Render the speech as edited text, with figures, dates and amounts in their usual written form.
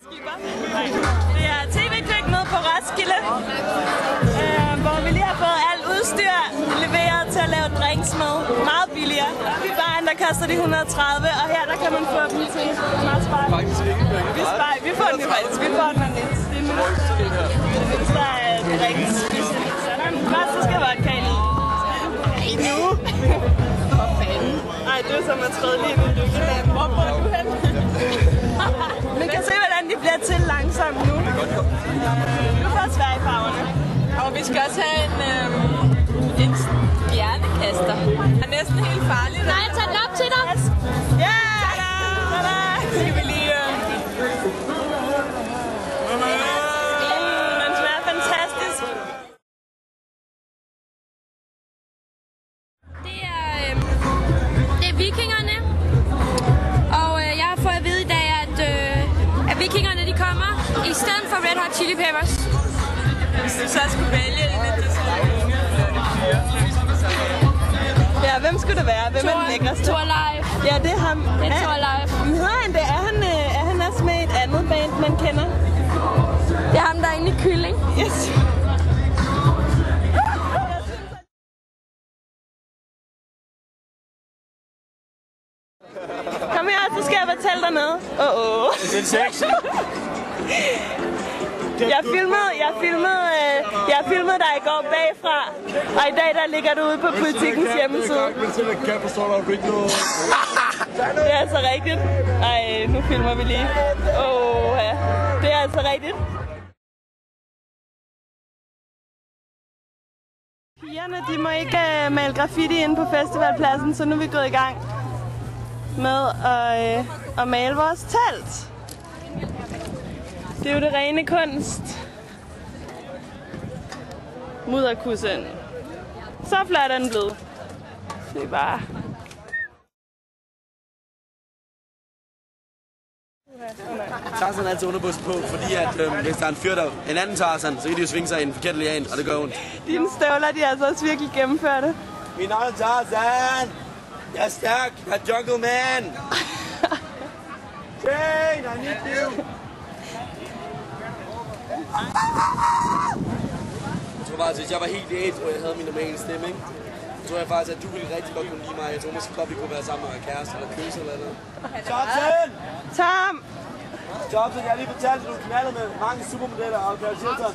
Det er TV-køkkenet på Roskilde, hvor vi lige har fået alt udstyr leveret til at lave drinks med. Meget billigere. I baren der koster de 130, og her der kan man få dem til meget spejl. Vi får den jo faktisk. Vi får den af lidt. Så er drinks. Så er der en klassiske vodka i. Nu! For fanden. Ej, det er som at træde lige med lykkeland. Hvor bor du hen? Man kan se, hvordan de bliver til langsomt nu. Nu får Sverigefarverne. Og vi skal også have en stjernekaster. Han er næsten helt farlig. Nej, tag den op til dig. Ja! Tada! Skal vi lige... Den smager fantastisk. Det er vikingerne. Og jeg har fået at vide i dag, at vikingerne de kommer i stedet for Red Hot Chili Peppers. Hvis du så skulle vælge en af de Ja, hvem skulle det være? Hvem er den lækreste? Thorleif. Ja, det er ham. Det er Thorleif. Hedder han det? Er han også med i et andet band, man kender? Det er ham, der er inde i Kylling. Yes. Kom her, så skal jeg fortælle dig noget. Det er sexy. Jeg filmede dig i går bagfra, og i dag der ligger du ude på Politikens hjemmeside. Det er altså rigtigt. Ej, nu filmer vi lige. Ja. Det er altså rigtigt. Pigerne, de må ikke male graffiti inde på festivalpladsen, så nu er vi gået i gang med at male vores telt. Det er jo det rene kunst. Mudderkussen. Så flot er den blevet. Det er bare... Tarzan er altid underbukser på, fordi at hvis der er en fyr, der en anden Tarzan, så kan de jo svinge sig i en forkert lian, og det gør ondt. Dine støvler, de er altså også virkelig gennemførte. Min navn er Tarzan! Jeg er stærk! Jeg er jungle man! Jane, I need you! Jeg tror faktisk, hvis jeg var helt ædru, og jeg havde min normale stemme, ikke? Så tror jeg faktisk, at du ville rigtig godt kunne lide mig. Jeg tror måske godt, vi kunne være sammen med kæreste eller kysse eller noget. Jobsen! Tom! Jobsen, jeg har lige fortalt, at du knaldede med mange supermodeller og Paris Hilton.